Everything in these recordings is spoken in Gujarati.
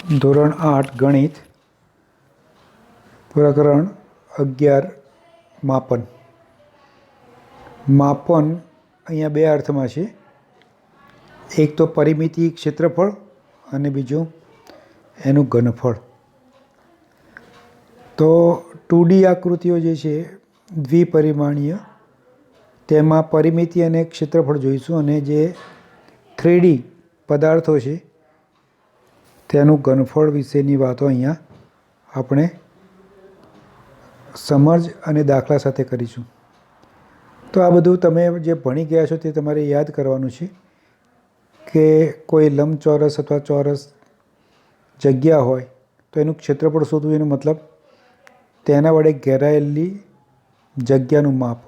ધોરણ 8 ગણિત પ્રકરણ 11 માપન. માપન અહીંયા બે અર્થમાં છે. એક તો પરિમિતિ ક્ષેત્રફળ અને બીજું એનું ઘનફળ. તો 2D આકૃતિઓ જે છે દ્વિપરિમાણીય, તેમાં પરિમિતિ અને ક્ષેત્રફળ જોઈશું, અને જે 3D પદાર્થો છે તેનું ઘનફળ વિશેની વાતો અહીંયા આપણે સમજ અને દાખલા સાથે કરીશું. તો આ બધું તમે જે ભણી ગયા છો તે તમારે યાદ કરવાનું છે કે કોઈ લંબચોરસ અથવા ચોરસ જગ્યા હોય તો એનું ક્ષેત્રફળ શોધવું, એનો મતલબ તેના વડે ઘેરાયેલી જગ્યાનું માપ.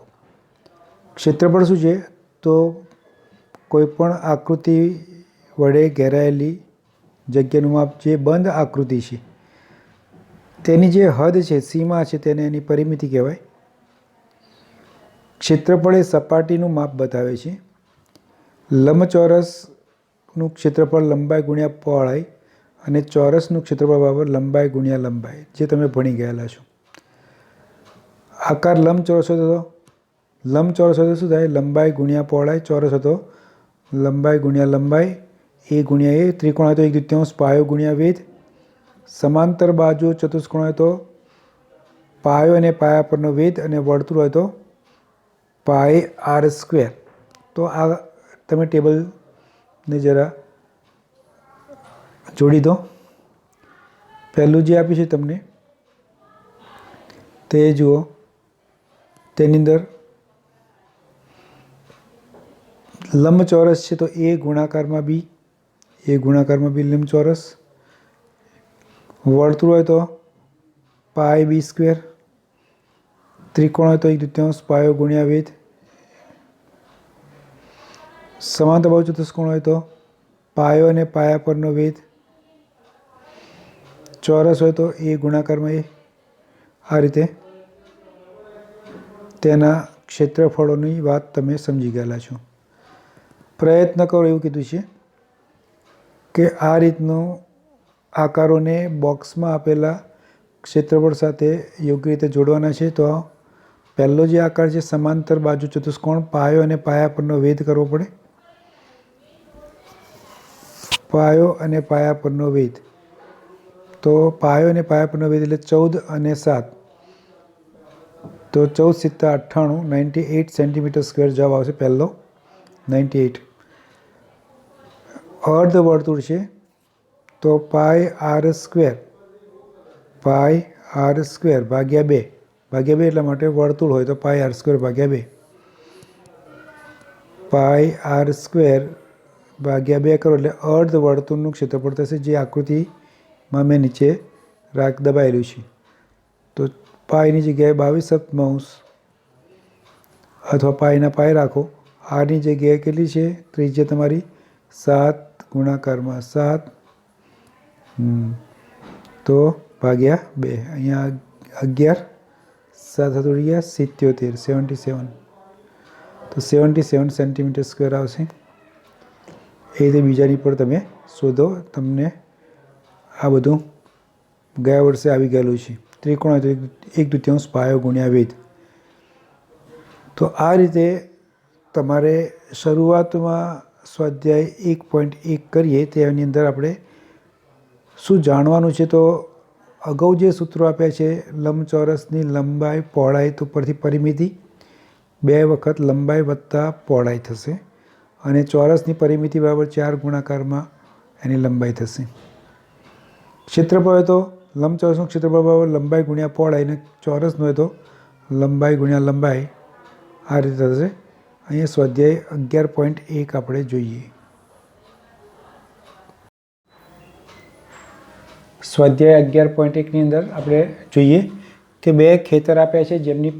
ક્ષેત્રફળ શું છે? તો કોઈ પણ આકૃતિ વડે ઘેરાયેલી જગ્યાનું માપ. જે બંધ આકૃતિ છે તેની જે હદ છે, સીમા છે, તેને એની પરિમિતિ કહેવાય. ક્ષેત્રફળ એ સપાટીનું માપ બતાવે છે. લંબચોરસનું ક્ષેત્રફળ લંબાઈ ગુણ્યા પહોળાઈ અને ચોરસનું ક્ષેત્રફળ બરાબર લંબાઈ ગુણ્યા લંબાઈ, જે તમે ભણી ગયેલા છો. આકાર લંબચોરસ હતો તો લંબચોરસ હતો શું થાય? લંબાઈ ગુણ્યા પહોળાઈ. ચોરસ હતો લંબાઈ ગુણ્યા લંબાઈ, એ ગુણ્યા એ. ત્રિકોણ હોય તો 1/3 પાયો ગુણ્યા વેધ. સમાંતર બાજુ ચતુષ્કોણ હોય તો પાયો અને પાયા પરનો વેધ, અને વર્તુળ હોય તો પાય r². તો આ તમે ટેબલને જરા જોડી દો. પહેલું જે આપ્યું છે તમને તે જુઓ. તેની અંદર લંબચોરસ છે તો એ ગુણાકારમાં બી, એ ગુણાકારમાં બી લંબચોરસ. વર્તુળ હોય તો પાય b². ત્રિકોણ હોય તો 1/3 પાયો ગુણ્યા વેધ. સમાંતર બાજુ ચતુષ્કોણ હોય તો પાયો અને પાયા પરનો વેધ. ચોરસ હોય તો એ ગુણાકારમાં એ. આ રીતે તેના ક્ષેત્રફળોની વાત તમે સમજી ગયેલા છો. પ્રયત્ન કરો એવું કીધું છે કે આ રીતનું આકારોને બોક્સમાં આપેલા ક્ષેત્રફળ સાથે યોગ્ય રીતે જોડવાના છે. તો પહેલો જે આકાર છે સમાંતર બાજુ ચતુષ્કોણ, પાયો અને પાયા પરનો વેધ કરવો પડે. પાયો અને પાયા પરનો વેધ. તો પાયો અને પાયા પરનો વેધ એટલે 14 અને 7. તો 14 × 7 = 98, 98 સેન્ટીમીટર સ્ક્વેર જવાબ આવશે પહેલો. 98. અર્ધ વર્તુળ છે તો પાય r². પાય r² ભાગ્યા 2. ભાગ્યા 2 એટલા માટે વર્તુળ હોય તો પાય r² ભાગ્યા 2. પાય r² ભાગ્યા 2 કરો એટલે અર્ધ વર્તુળનું ક્ષેત્રફળ થશે, જે આકૃતિમાં મેં નીચે દબાયેલું છે. તો પાયની જગ્યાએ 22/7 અથવા પાયના પાય રાખો. આરની જગ્યાએ કેટલી છે ત્રિજ્યા તમારી? 7 ગુણાકારમાં 7. તો ભાગ્યા 2. અહીંયા 11, 7 ઉડી ગયા 77, 77. તો 77 સેન્ટીમીટર સ્ક્વેર આવશે. એ રીતે બીજાની પર તમે શોધો. તમને આ બધું ગયા વર્ષે આવી ગયેલું છે. ત્રિકોણ હોય તો 1/3 પાયો ગુણ્યા વેધ. તો આ રીતે તમારે શરૂઆતમાં સ્વાધ્યાય 1.1 કરીએ તેની અંદર આપણે શું જાણવાનું છે? તો અગાઉ જે સૂત્રો આપ્યા છે, લંબચોરસની લંબાઈ પહોળાઈ તો પરથી પરિમિતિ 2 વખત લંબાઈ વત્તા પહોળાઈ થશે, અને ચોરસની પરિમિતિ બરાબર 4 ગુણાકારમાં એની લંબાઈ થશે. ક્ષેત્રફળ હોય તો લંબચોરસનું ક્ષેત્રફળ બરાબર લંબાઈ ગુણ્યા પહોળાઈ, અને ચોરસનું હોય તો લંબાઈ ગુણ્યા લંબાઈ. આ રીતે થશે. અહીંયા સ્વાધ્યાય 11.1 આપણે જોઈએ. સ્વાધ્યાય 11.1ની અંદર આપણે જોઈએ કે બે ખેતર આપ્યા છે જેમની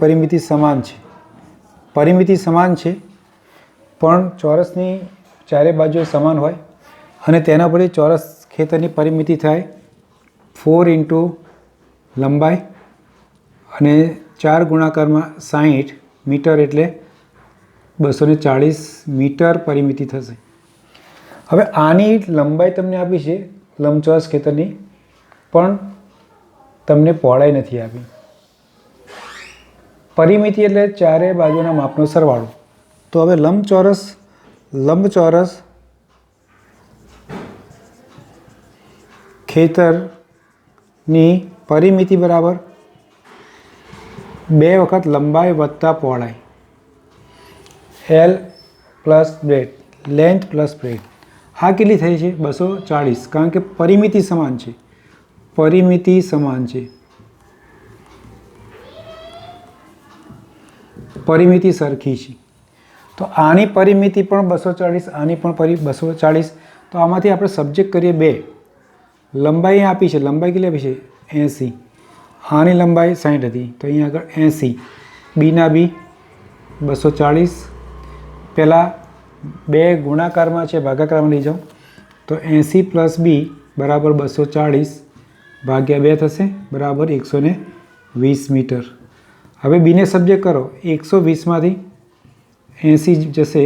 પરિમિતિ સમાન છે. પરિમિતિ સમાન છે પણ ચોરસની ચારે બાજુ સમાન હોય, અને તેના પરથી ચોરસ ખેતરની પરિમિતિ થાય 4 × લંબાઈ અને 4 ગુણાકારમાં 60 મીટર, એટલે 240 મીટર પરિમિતિ થશે. હવે આની લંબાઈ તમને આપી છે લંબચોરસ ખેતરની, પણ તમને પહોળાઈ નથી આપી. પરિમિતિ એટલે ચારે બાજુના માપનો સરવાળો. તો હવે લંબચોરસ ખેતરની પરિમિતિ બરાબર 2 વખત લંબાઈ વત્તા પહોળાઈ, L plus bread, length plus bread. આ કેટલી થઈ છે? 240, કારણ કે પરિમિતિ સમાન છે. પરિમિતિ સરખી છે. તો આની પરિમિતિ પણ 240, આની પણ 240. તો આમાંથી આપણે સબ્જેક્ટ કરીએ 2. લંબાઈ આપી છે, લંબાઈ કેટલી આપી છે? 80. આની લંબાઈ 60 હતી, તો અહીંયા આગળ 80. બીના બી 240. પહેલાં 2 ગુણાકારમાં છે, ભાગાકારમાં લઈ જાઓ. તો 80 પ્લસ બી બરાબર 240 ભાગ્યા 2 થશે, બરાબર 120 મીટર. હવે બીને સબ્જેક્ટ કરો. 120માંથી 80 જશે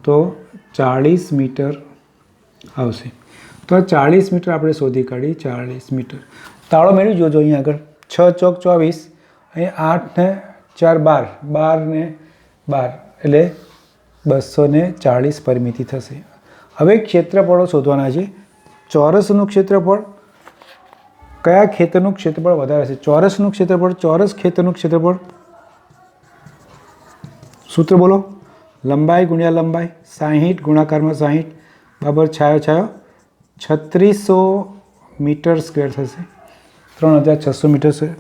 તો 40 મીટર આવશે. તો 40 મીટર આપણે શોધી કાઢી. 40 મીટર. તાળો મેળવી જોજો અહીંયા આગળ. 6 ચોક 24, અહીં 8 ને 4 12, 12 ને 12 એટલે 240 પરિમિતિ થશે. હવે ક્ષેત્રફળો શોધવાના છે. ચોરસનું ક્ષેત્રફળ, કયા ખેતરનું ક્ષેત્રફળ વધારે છે? ચોરસનું ક્ષેત્રફળ. ચોરસ ખેતરનું ક્ષેત્રફળ સૂત્ર બોલો. લંબાઈ ગુણ્યા લંબાઈ, 60 ગુણાકારમાં 60 બરાબર છાયો 3600 મીટર સ્ક્વેર થશે, 3600 મીટર સ્ક્વેર.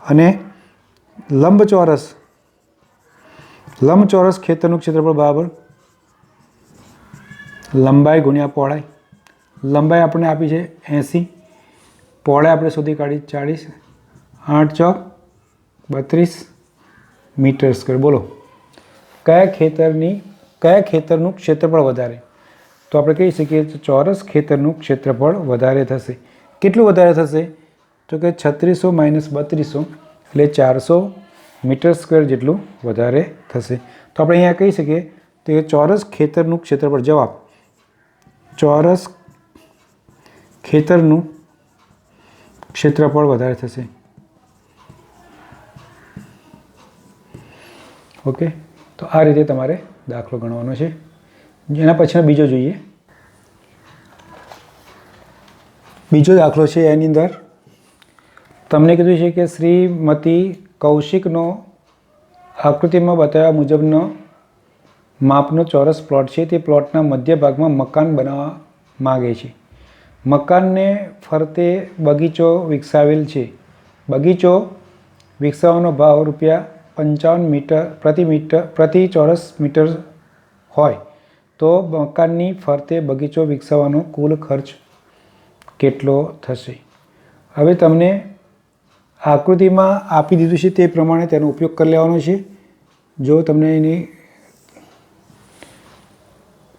અને લંબચોરસ ખેતરનું ક્ષેત્રફળ બરાબર લંબાઈ ગુણ્યા પહોળાઈ. લંબાઈ આપણે આપી છે 80, પહોળાઈ આપણે શોધી કાઢી 40, 8 ચોક 32 મીટર સ્ક્વેર. બોલો કયા ખેતરનું ક્ષેત્રફળ વધારે? તો આપણે કહી શકીએ કે ચોરસ ખેતરનું ક્ષેત્રફળ વધારે થશે. કેટલું વધારે થશે? તો કે 3600 માઇનસ 3200 એટલે 400 મીટર સ્ક્વેર જેટલું વધારે થશે. તો આપણે અહીંયા કહી શકીએ તો કે ચોરસ ખેતરનું ક્ષેત્રફળ, જવાબ ચોરસ ખેતરનું ક્ષેત્રફળ વધારે થશે. ઓકે, તો આ રીતે તમારે દાખલો ગણવાનો છે. એના પછીનો બીજો જોઈએ. બીજો દાખલો છે, એની અંદર તમને કીધું છે કે શ્રીમતી કૌશિકનો આકૃતિમાં બતાવ્યા મુજબનો માપનો ચોરસ પ્લોટ છે. તે પ્લોટના મધ્ય ભાગમાં મકાન બનાવવા માગે છે. મકાનને ફરતે બગીચો વિકસાવેલ છે. બગીચો વિકસાવવાનો ભાવ ₹55 પ્રતિ ચોરસ મીટર હોય તો મકાનની ફરતે બગીચો વિકસાવવાનો કુલ ખર્ચ કેટલો થશે? હવે તમને આકૃતિમાં આપી દીધું છે તે પ્રમાણે તેનો ઉપયોગ કરી લેવાનો છે. જો તમને એની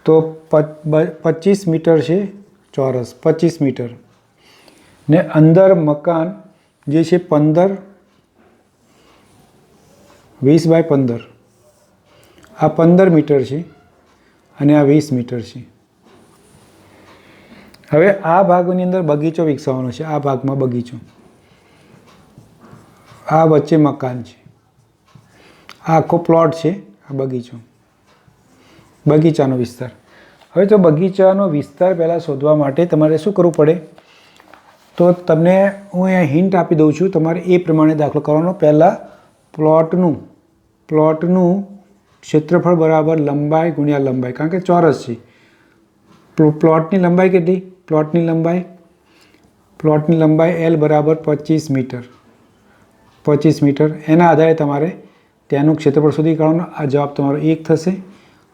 તો 25 મીટર છે ચોરસ, 25 મીટર ને અંદર મકાન જે છે 15, 20 બાય 15, આ 15 મીટર છે અને આ 20 મીટર છે. હવે આ ભાગની અંદર બગીચો વિકસાવવાનો છે. આ ભાગમાં બગીચો, આ વચ્ચે મકાન છે, આ આખો પ્લોટ છે, આ બગીચાનો વિસ્તાર. હવે તો બગીચાનો વિસ્તાર પહેલાં શોધવા માટે તમારે શું કરવું પડે? તો તમને હું અહીંયા હિન્ટ આપી દઉં છું, તમારે એ પ્રમાણે દાખલો કરવાનો. પહેલાં પ્લોટનું ક્ષેત્રફળ બરાબર લંબાઈ ગુણ્યા લંબાઈ, કારણ કે ચોરસ છે. પ્લોટની લંબાઈ કેટલી? પ્લોટની લંબાઈ L બરાબર 25 મીટર. 25 મીટર. એના આધારે તમારે તેનું ક્ષેત્રફળ શોધી કાઢવાનું. આ જવાબ તમારો 1 થશે.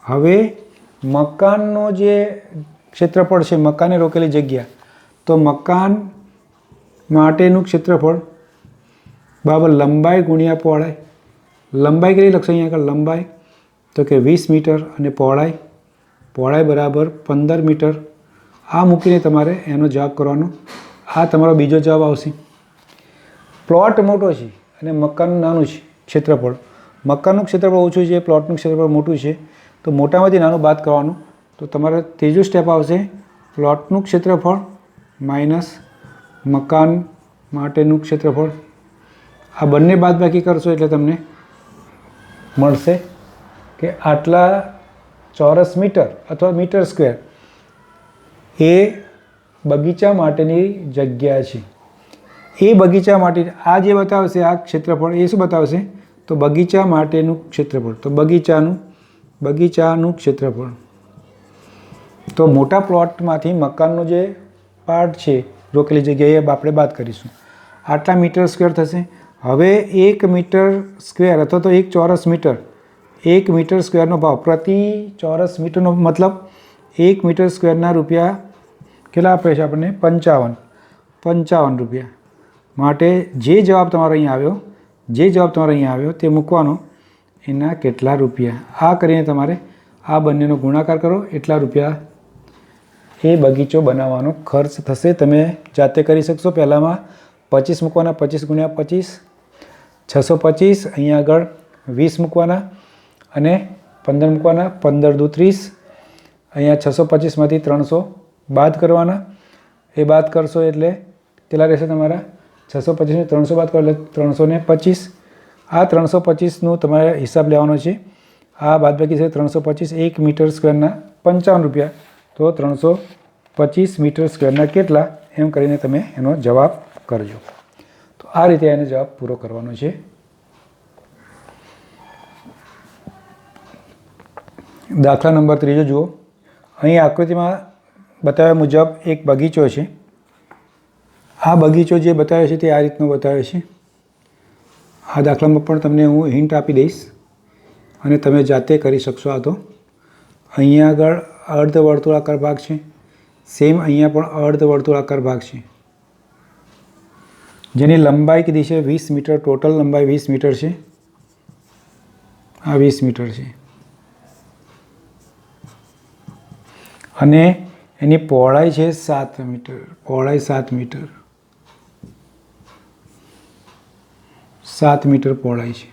હવે મકાનનો જે ક્ષેત્રફળ છે, મકાને રોકેલી જગ્યા, તો મકાન માટેનું ક્ષેત્રફળ બરાબર લંબાઈ ગુણ્યા પહોળાઈ. લંબાઈ કેટલી લખશો અહીંયા આગળ? લંબાઈ તો કે 20 મીટર અને પહોળાઈ બરાબર 15 મીટર. આ મૂકીને તમારે એનો જવાબ કરવાનો. આ તમારો બીજો જવાબ આવશે. પ્લોટ મોટો છે અને મકાનનું નાનું છે ક્ષેત્રફળ. મકાનનું ક્ષેત્રફળ ઓછું છે, પ્લોટનું ક્ષેત્રફળ મોટું છે, તો મોટામાંથી નાનું બાદ કરવાનું. તો તમારે ત્રીજું સ્ટેપ આવશે પ્લોટનું ક્ષેત્રફળ માઇનસ મકાન માટેનું ક્ષેત્રફળ. આ બંને બાદબાકી કરશો એટલે તમને મળશે કે આટલા ચોરસ મીટર અથવા મીટર સ્ક્વેર એ બગીચા માટેની જગ્યા છે. એ બગીચા માટે આ જે બતાવશે આ ક્ષેત્રફળ એ શું બતાવશે તો બગીચા માટેનું ક્ષેત્રફળ. તો બગીચાનું ક્ષેત્રફળ. તો મોટા પ્લોટમાંથી મકાનનો જે પાર્ટ છે રોકેલી જગ્યાએ આપણે બાદ કરીશું. આટલા મીટર સ્ક્વેર થશે. હવે 1 મીટર સ્ક્વેર અથવા તો 1 ચોરસ મીટર 1 મીટર સ્ક્વેરનો ભાવ પ્રતિ ચોરસ મીટરનો મતલબ 1 મીટર સ્ક્વેરના રૂપિયા કેટલા આપે છે આપણને 55 રૂપિયા. માટે જે જવાબ તમારો અહીંયા આવ્યો તે મૂકવાનો એના કેટલા રૂપિયા. આ કરીને તમારે આ બંનેનો ગુણાકાર કરો એટલા રૂપિયા એ બગીચો બનાવવાનો ખર્ચ થશે. તમે જાતે કરી શકશો. પહેલાંમાં 25 મૂકવાના, 25 ગુણ્યા 25 625, અહીંયા આગળ 20 મૂકવાના અને 15 મૂકવાના, 15 દુ 30, અહીંયા 625માંથી 300 બાદ કરવાના. એ બાદ કરશો એટલે કેટલા રહેશે તમારા 625 ને 300 બાદ કરો એટલે 325. આ 325નું તમારે હિસાબ લેવાનો છે. આ બાદબાકી છે 325. 1 મીટર સ્ક્વેરના 55 રૂપિયા. તો 325 મીટર સ્ક્વેરના કેટલા એમ કરીને તમે એનો જવાબ કરજો. તો આ રીતે એનો જવાબ પૂરો કરવાનો છે. દાખલા નંબર 3 જુઓ. અહીં આકૃતિમાં બતાવ્યા મુજબ એક બગીચો છે. આ બગીચો જે બતાવ્યો છે તે આ રીતનો બતાવ્યો છે. આ દાખલામાં પણ તમને હું હિન્ટ આપી દઈશ અને તમે જાતે કરી શકશો. આ તો અહીંયા આગળ અર્ધવર્તુળાકાર ભાગ છે. સેમ અહીંયા પણ અર્ધવર્તુળાકાર ભાગ છે જેની લંબાઈ કીધી છે 20 મીટર. ટોટલ લંબાઈ 20 મીટર છે. આ 20 મીટર છે અને એની પહોળાઈ છે 7 મીટર. પહોળાઈ 7 મીટર. 7 મીટર પહોળાઈ છે.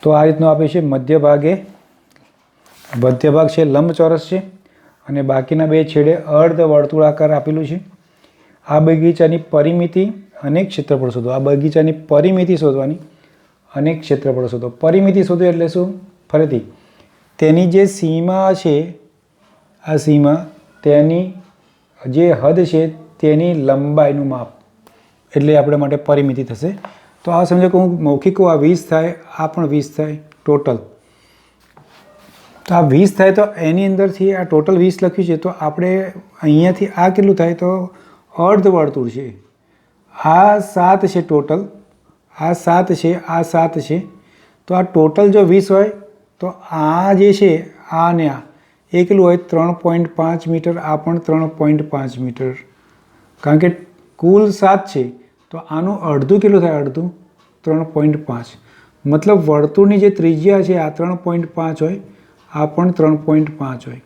તો આ રીતનું આપે છે. મધ્ય ભાગ છે લંબચોરસ છે અને બાકીના બે છેડે અર્ધ વર્તુળાકાર આપેલું છે. આ બગીચાની પરિમિતિ અને ક્ષેત્રફળ શોધો. આ બગીચાની પરિમિતિ શોધવાની અને ક્ષેત્રફળ શોધો. પરિમિતિ શોધો એટલે શું? ફરીથી તેની જે સીમા છે, આ સીમા તેની જે હદ છે તેની લંબાઈનું માપ એટલે આપણા માટે પરિમિતિ થશે. તો આ સમજો કે હું મૌખિક કહું આ 20 થાય, આ પણ 20 થાય ટોટલ. તો આ 20 થાય તો એની અંદરથી આ ટોટલ 20 લખ્યું છે તો આપણે અહીંયાથી આ કેટલું થાય તો અર્ધવર્તુળ છે. આ 7 છે ટોટલ. આ 7 છે, આ 7 છે. તો આ ટોટલ જો 20 હોય તો આ જે છે આ ને આ એ કેટલું હોય 3.5 મીટર. આ પણ 3.5 મીટર. કારણ કે કુલ 7 છે તો આનું અડધું કેટલું થાય? અડધું 3.5. મતલબ વર્તુળની જે ત્રિજ્યા છે આ 3.5 હોય, આ પણ 3.5 હોય.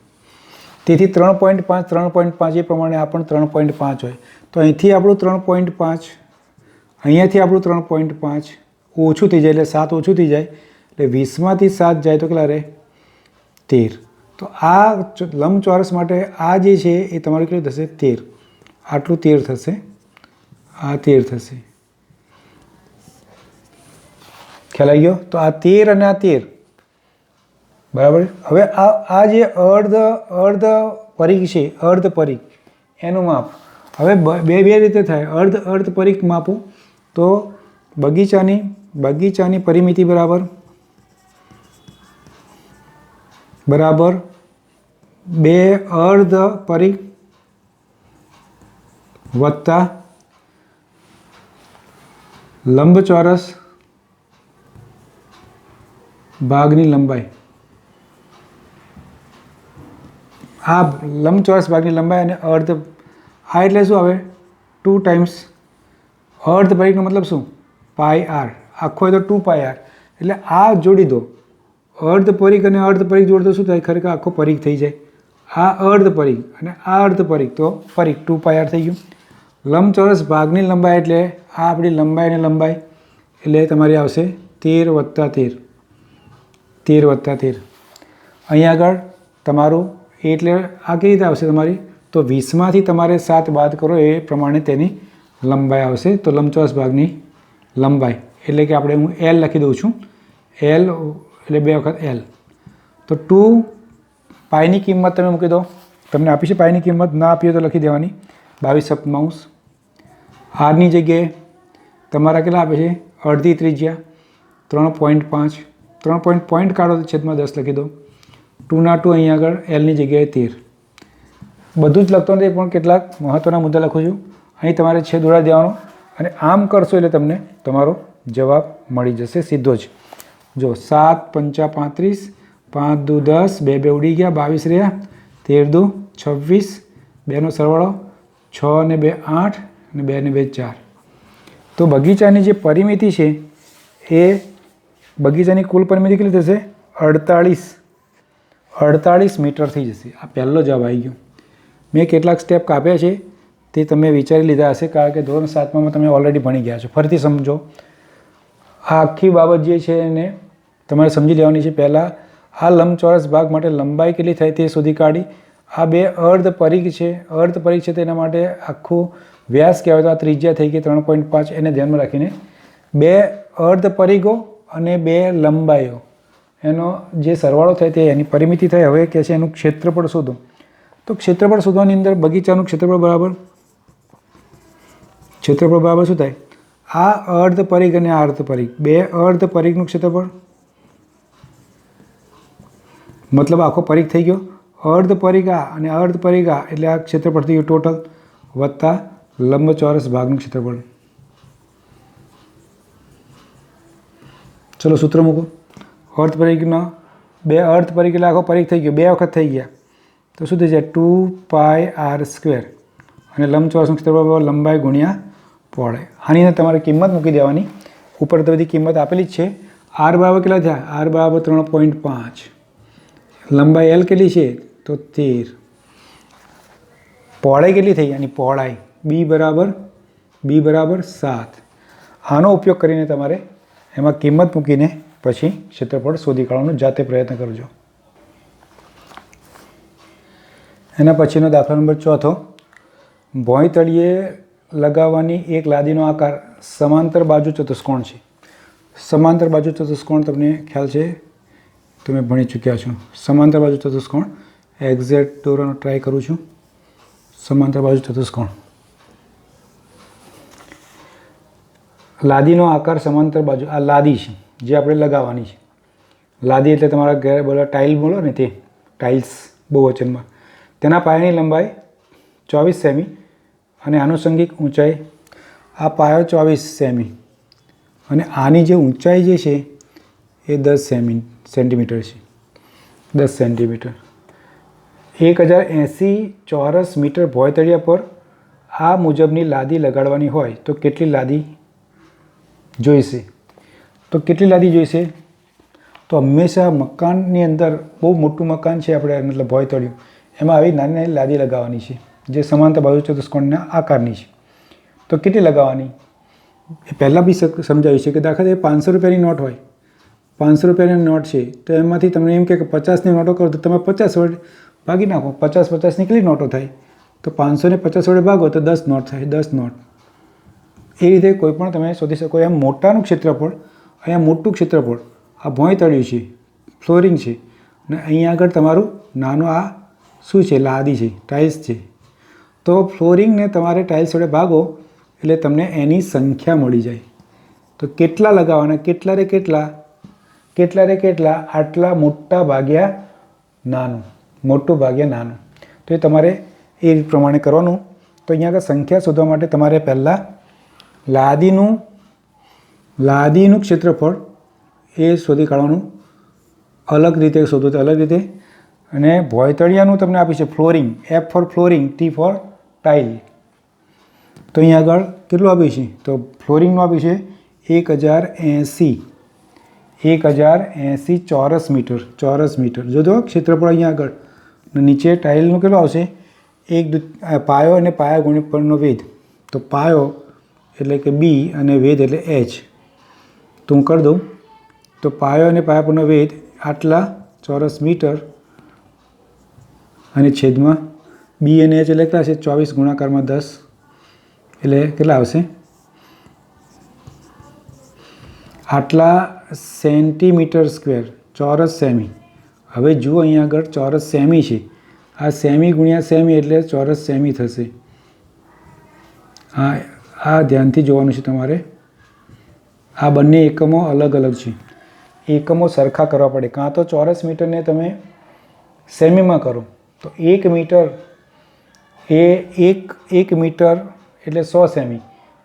તેથી 3.5 એ પ્રમાણે આ પણ 3.5 હોય. તો અહીંથી આપણું 3.5, અહીંયાથી આપણું 3.5 ઓછું થઈ જાય એટલે 7 ઓછું થઈ જાય એટલે 20માંથી 7 જાય તો કેટલા રહે? 13. તો આ લંબચોરસ માટે આ જે છે એ તમારું કેટલું થશે? 13. આટલું 13 થશે. આ 13 થશે. ખ્યાલ આવી ગયો? તો આ 13 અને આ 13 બરાબર. હવે આ જે અર્ધ પરિઘ છે, અર્ધ પરિઘ એનું માપ હવે બે રીતે થાય. અર્ધ પરિઘ માપું તો બગીચાની પરિમિતિ બરાબર 2 અર્ધ પરિઘ વત્તા લંબચોરસ ભાગની લંબાઈ. આ લંબચોરસ ભાગની લંબાઈ અને અર્ધ. આ એટલે શું આવે? 2 ટાઈમ્સ અર્ધ પરિઘનો મતલબ શું? પાઈ આર. આખો હોય તો 2 પાઈ આર. એટલે આ જોડી દો. અર્ધ પરિઘ અને અર્ધ પરિઘ જોડે તો શું થાય? ખરેખર આખો પરિઘ થઈ જાય. આ અર્ધ પરિઘ અને આ અર્ધ પરિઘ તો પરિઘ 2 પાઈ આર થઈ ગયું. લંબચોરસ ભાગની લંબાઈ એટલે આ આપણી લંબાઈ અને લંબાઈ એટલે તમારી આવશે 13 વત્તા 13. 13 + 13. અહીંયા આગળ તમારું એટલે આ કેવી રીતે આવશે તમારી? તો 20માંથી તમારે 7 બાદ કરો એ પ્રમાણે તેની લંબાઈ આવશે. તો લંબચોરસ ભાગની લંબાઈ એટલે કે આપણે હું L લખી દઉં છું. L એટલે 2 વખત L. તો 2 પાઈની કિંમત તમે મૂકી દો. તમને આપી છે પાઈની કિંમત, ના આપીએ તો લખી દેવાની 22/7. આરની જગ્યાએ તમારા કેટલા આપે છે? અડધી ત્રિજ્યા 3.5. 3 પોઈન્ટ કાઢો તો છેદમાં 10 લખી દો. 2 ના 2 અહીંયા આગળ Lની જગ્યાએ 13. બધું જ લખતો નથી પણ કેટલાક મહત્ત્વના મુદ્દા લખું છું. અહીં તમારે છેદ ઉડાડી દેવાનો અને આમ કરશો એટલે તમને તમારો જવાબ મળી જશે સીધો જ. જો 7 × 5 = 35, 5 × 2 = 10, 2 2 ઉડી ગયા, 22 રહ્યા, 13 × 2 = 26, 2નો સરવાળો 6 ને 2 = 8 અને 2 ને 2 = 4. તો બગીચાની જે પરિમિતિ છે એ બગીચાની કુલ પરિમિતિ કેટલી થશે? 48 મીટર થઈ જશે. આ પહેલો જવાબ આવી ગયો. મેં કેટલાક સ્ટેપ કાપ્યા છે તે તમે વિચારી લીધા હશે, કારણ કે ધોરણ 7માં તમે ઓલરેડી ભણી ગયા છો. ફરીથી સમજો. આ આખી બાબત જે છે એને તમારે સમજી લેવાની છે. પહેલાં આ લંબચોરસ ભાગ માટે લંબાઈ કેટલી થાય તે શોધી કાઢી. આ 2 અર્ધ પરિઘ છે. અર્ધ પરિઘ છે તેના માટે આખું વ્યાસ કહેવાય તો આ ત્રિજ્યા થઈ ગઈ 3.5. એને ધ્યાનમાં રાખીને 2 અર્ધ પરિઘો અને 2 લંબાઈઓ એનો જે સરવાળો થાય તે એની પરિમિતિ થાય. હવે કહે છે એનું ક્ષેત્રફળ શોધો. તો ક્ષેત્રફળ શોધવાની અંદર બગીચાનું ક્ષેત્રફળ બરાબર શું થાય? આ અર્ધ પરિઘ અને આ અર્ધ પરિઘ, 2 અર્ધ પરિઘનું ક્ષેત્રફળ મતલબ આખો પરિઘ થઈ ગયો. અર્ધ પરિઘ આ અને અર્ધ પરિઘ આ એટલે આ ક્ષેત્રફળ થઈ ગયું ટોટલ, વત્તા લંબચોરસ ભાગનું ક્ષેત્રફળ. ચલો સૂત્ર મૂકો. અર્ધ પરિઘનો 2 અર્ધ પરિઘ એટલે આખો પરિઘ થઈ ગયો, 2 વખત થઈ ગયા. તો શું થઈ જાય? 2πr². અને લંબચોરસનું ક્ષેત્રફળ લંબાઈ ગુણ્યા પહોળાઈ. આની અંદર તમારે કિંમત મૂકી દેવાની. ઉપર તો બધી કિંમત આપેલી જ છે. r બરાબર કેટલા થયા? r બરાબર 3.5. લંબાઈ L કેટલી છે? તો 13. પહોળાઈ કેટલી થઈ? આની પહોળાઈ b બરાબર 7. આનો ઉપયોગ કરીને તમારે એમાં કિંમત મૂકીને પછી ક્ષેત્રફળ શોધી કાઢવાનો જાતે પ્રયત્ન કરજો. એના પછીનો દાખલા નંબર 4. ભોંય તળિયે લગાવવાની એક લાદીનો આકાર સમાંતર બાજુ ચતુષ્કોણ છે. સમાંતર બાજુ ચતુષ્કોણ તમને ખ્યાલ છે, તમે ભણી ચૂક્યા છો. સમાંતર બાજુ ચતુષ્કોણ એક્ઝેક્ટ દોરવાનો ટ્રાય કરું છું. સમાંતર બાજુ ચતુષ્કોણ, લાદીનો આકાર સમાંતર બાજુ. આ લાદી છે જે આપણે લગાવવાની છે. લાદી એટલે તમારા ઘરે બોલો ટાઇલ બોલો ને, તે ટાઇલ્સ બહુવચનમાં. તેના પાયાની લંબાઈ 24 સેમી અને આનુષંગિક ઊંચાઈ, આ પાયો 24 સેમી અને આની જે ઊંચાઈ જે છે એ 10 સેન્ટીમીટર છે. 10 સેન્ટીમીટર. 1080 ચોરસ મીટર ભોંયતળિયા પર આ મુજબની લાદી લગાડવાની હોય તો કેટલી લાદી જોઈશે? તો કેટલી લાદી જોઈશે? તો હંમેશા મકાનની અંદર, બહુ મોટું મકાન છે આપણે મતલબ ભોંયતળિયું, એમાં આવી નાની નાની લાદી લગાવવાની છે જે સમાંતર બાજુ ચતુષ્કોણના આકારની છે. તો કેટલી લગાવવાની એ પહેલાં બી સમજાવ્યું છે કે દાખલા તરીકે 500 રૂપિયાની નોટ હોય, 500 રૂપિયાની નોટ છે તો એમાંથી તમને એમ કે 50ની નોટો કરો તો તમે 50 વડે ભાગી નાખો. 50ની કેટલી નોટો થાય? તો 500 ને 50 વડે ભાગો તો 10 નોટ થાય. 10 નોટ. એ રીતે કોઈ પણ તમે શોધી શકો. એમ મોટાનું ક્ષેત્રફળ, અહીંયા મોટું ક્ષેત્રફળ, આ ભોંયતળિયું છે, ફ્લોરિંગ છે, અને અહીંયા આગળ તમારું નાનું આ શું છે? લાદી છે, ટાઇલ્સ છે. તો ફ્લોરિંગને તમારે ટાઇલ્સ વડે ભાગો એટલે તમને એની સંખ્યા મળી જાય. તો કેટલા લગાવવાના? કેટલા રે કેટલા? આટલા મોટા ભાગ્યા નાનું, મોટું ભાગ્યા નાનું. તો એ તમારે એ પ્રમાણે કરવાનું. તો અહીંયા આગળ સંખ્યા શોધવા માટે તમારે પહેલાં લાદીનું ક્ષેત્રફળ એ શોધી કાઢવાનું. અલગ રીતે શોધવું, અલગ રીતે. અને ભોંયતળિયાનું તમને આપ્યું છે flooring, F for flooring, T for tile. તો અહીંયા આગળ કેટલું આપ્યું છે? તો ફ્લોરિંગનું આપ્યું છે 1080 ચોરસ મીટર. જો ક્ષેત્રફળ અહીંયા આગળ. નીચે ટાઇલનું કેટલું આવશે? પાયો અને પાયા ગુણ્યા વેધ. તો પાયો એટલે કે B અને વેધ એટલે H. તો હું કરી દઉં. તો પાયો અને પાયા પરનો વેધ આટલા ચોરસ મીટર અને છેદમાં બી અને એચ એટલે કેટલા છે 24 ગુણાકારમાં 10 એટલે કેટલા આવશે આટલા સેન્ટીમીટર સ્ક્વેર ચોરસ સેમી. હવે જુઓ અહીંયા આગળ ચોરસ સેમી છે, આ સેમી ગુણ્યા સેમી એટલે ચોરસ સેમી થશે. આ ધ્યાનથી જોવાનું છે તમારે. આ બંને એકમો અલગ અલગ છે, એકમો સરખા કરવા પડે. કાં તો ચોરસ મીટરને તમે સેમીમાં કરો તો 1 મીટર એ 1 મીટર એટલે 100 સેમી,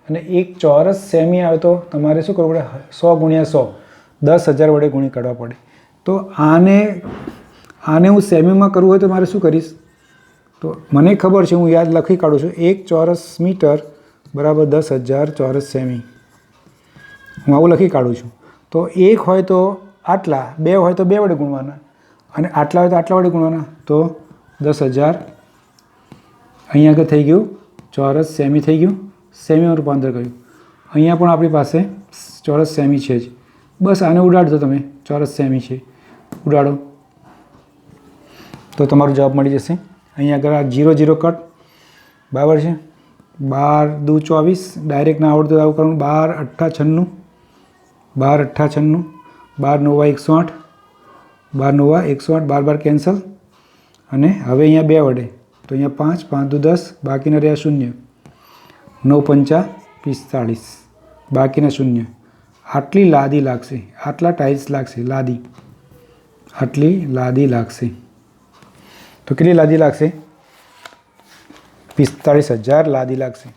અને 1 ચોરસ સેમી આવે તો તમારે શું કરવું પડે 100 ગુણ્યા 100 10,000 વડે ગુણી કાઢવા પડે. તો આને હું સેમીમાં કરવું હોય તો મારે શું કરીશ, તો મને ખબર છે, હું યાદ લખી કાઢું છું. 1 ચોરસ મીટર બરાબર 10,000 ચોરસ સેમી. હું આવું લખી કાઢું છું. તો 1 હોય તો આટલા, 2 હોય તો 2 વડે ગુણવાના, અને આટલા હોય તો આટલા વડે ગુણવાના. તો 10,000 અહીંયા આગળ થઈ ગયું ચોરસ સેમી થઈ ગયું, સેમીમાં રૂપાંતર કર્યું. અહીંયા પણ આપણી પાસે ચોરસ સેમી છે જ. બસ આને ઉડાડજો તમે, ચોરસ સેમી છે ઉડાડો તો તમારો જવાબ મળી જશે. અહીંયા આગળ આ 0 0 કટ બરાબર છે. 12 દુ 24 ડાયરેક્ટ ના આવડતું આવું કરવાનું. 12 8 96, 12 9 108, 12 9 108, 12 કેન્સલ. અને હવે અહીંયા 2 વડે તો અહીંયા 5 5 દુ 10, બાકીના રહ્યા 0, 9 5 45, બાકીના 0. આટલી લાદી લાગશે, આટલા ટાઇલ્સ લાગશે, લાદી આટલી લાદી લાગશે. તો કેટલી લાદી લાગશે 45,000 લાદી લાગશે.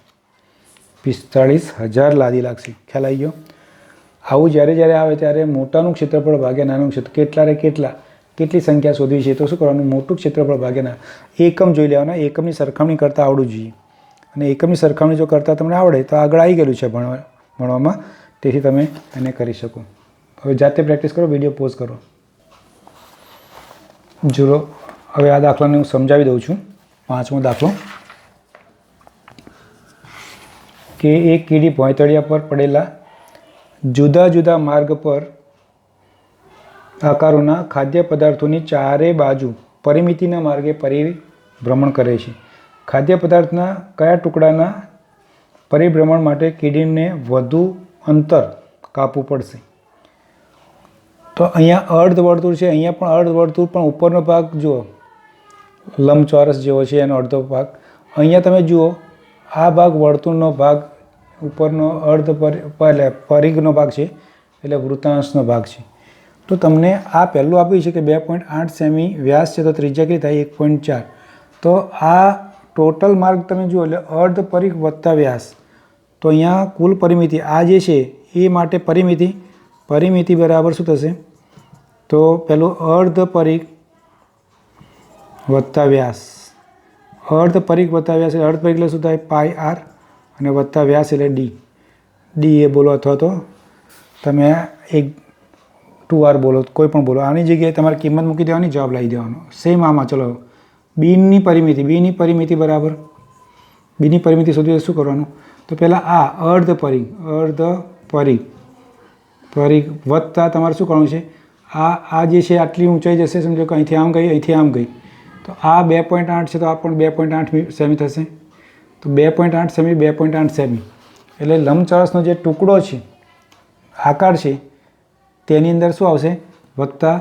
45,000 લાદી લાગશે. ખ્યાલ આવી ગયો. આવું જ્યારે આવે ત્યારે મોટાનું ક્ષેત્રફળ ભાગ્યા નાનું ક્ષેત્ર કેટલી સંખ્યા શોધવી છે તો શું કરવાનું, મોટું ક્ષેત્રફળ ભાગ્યા એકમ જોઈ લેવાના. એકમની સરખામણી કરતાં આવડવું જોઈએ, અને એકમની સરખામણી જો કરતાં તમને આવડે તો આગળ આવી ગયેલું છે ભણવામાં, તેથી તમે એને કરી શકો. હવે જાતે પ્રેક્ટિસ કરો, વિડીયો પોઝ કરો. જુઓ હવે આ દાખલાને હું સમજાવી દઉં છું. 5મો દાખલો કે એક કીડી ભોંયતળિયા પર પડેલા જુદા જુદા માર્ગ પર આકારોના ખાદ્ય પદાર્થોની ચારે બાજુ પરિમિતિના માર્ગે પરિભ્રમણ કરે છે. ખાદ્ય પદાર્થના કયા ટુકડાના પરિભ્રમણ માટે કીડીને વધુ અંતર કાપવું પડશે? તો અહીંયા અર્ધવર્તુળ છે, અહીંયા પણ અર્ધવર્તુળ, પણ ઉપરનો ભાગ જુઓ લંબચોરસ જેવો છે, એનો અડધો ભાગ. અહીંયા તમે જુઓ આ ભાગ વર્તુળનો ભાગ, ઉપરનો પરિઘનો ભાગ છે, એટલે વૃત્તાંશનો ભાગ છે. તો તમને આ પહેલું આપ્યું છે કે 2.8 સેમી વ્યાસ છે, તો ત્રિજ્યા કેટલી થાય 1.4. તો આ ટોટલ માર્ગ તમે જુઓ એટલે અર્ધ પરિઘ વત્તા વ્યાસ. તો અહીંયા કુલ પરિમિતિ આ જે છે એ માટે પરિમિતિ બરાબર શું થશે, તો પેલું અર્ધ પરિઘ વત્તા વ્યાસ. અર્ધ પરિઘ વત્તા વ્યાસ એટલે અર્ધ પરિઘ એટલે શું થાય પાઈ આર, અને વત્તા વ્યાસ એટલે ડી એ બોલો, અથવા તો તમે 2r બોલો, કોઈ પણ બોલો. આની જગ્યાએ તમારે કિંમત મૂકી દેવાની, જવાબ લાવી દેવાનો. સેમ આમાં ચલો બીની પરિમિતિ બરાબર, બીની પરિમિતિ શોધવી શું કરવાનું, તો પહેલાં આ અર્ધ પરિઘ વત્તા તમારે શું કરવાનું છે, આ જે છે આટલી ઊંચાઈ જશે, સમજો કે અહીંથી આમ ગઈ, તો આ 2.8 છે, તો આ પણ 2.8 સેમી થશે. તો 2.8 સેમી 2.8 સેમી એટલે લંબચોરસનો જે ટુકડો છે, આકાર છે, તેની અંદર શું આવશે વત્તા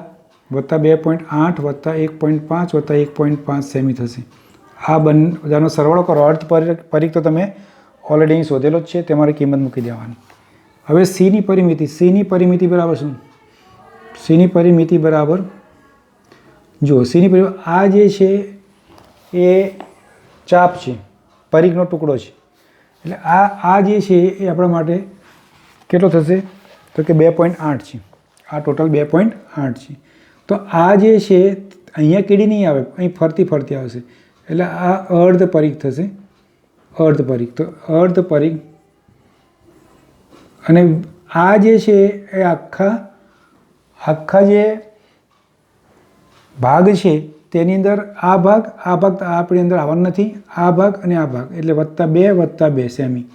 2.8 વત્તા 1.5 વત્તા 1.5 સેમી થશે. આ બધાનો સરવાળો કરો. અર્ધ પરિઘ તો તમે ઓલરેડી અહીં શોધેલો જ છે, તમારે કિંમત મૂકી દેવાની. હવે સીની પરિમિતિ બરાબર શું, સીની પરિમિતિ બરાબર જુઓ, સીની પરિમિતિ આ જે છે એ ચાપ છે, પરિઘનો ટુકડો છે, એટલે આ જે છે એ આપણા માટે કેટલો થશે, તો કે 2.8 છે. આ ટોટલ 2.8 છે. તો આ જે છે અહીંયા કીડી નહીં આવે, અહીં ફરતી આવશે, એટલે આ અર્ધ પરિઘ થશે. અર્ધ પરિઘ, તો અર્ધ પરિઘ, અને આ જે છે એ આખા જે ભાગ છે તેની અંદર આ ભાગ આપણી અંદર આવવાનો નથી, આ ભાગ અને આ ભાગ, એટલે +2 સેમી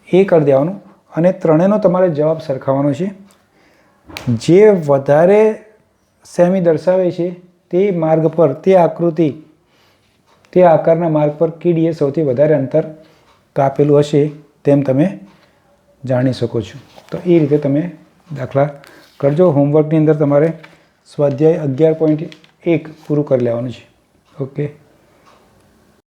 એ કરી દેવાનું. અને ત્રણેયનો તમારે જવાબ સરખાવવાનો છે. જે વધારે સેમી દર્શાવે છે તે માર્ગ પર, તે આકૃતિ, તે આકારના માર્ગ પર કીડીએ સૌથી વધારે અંતર કાપેલું હશે તેમ તમે જાણી શકો છો. તો એ રીતે તમે દાખલા કરજો. હોમવર્કની અંદર તમારે સ્વાધ્યાય 11.1 પૂરું કરી લેવાનું છે. ઓકે.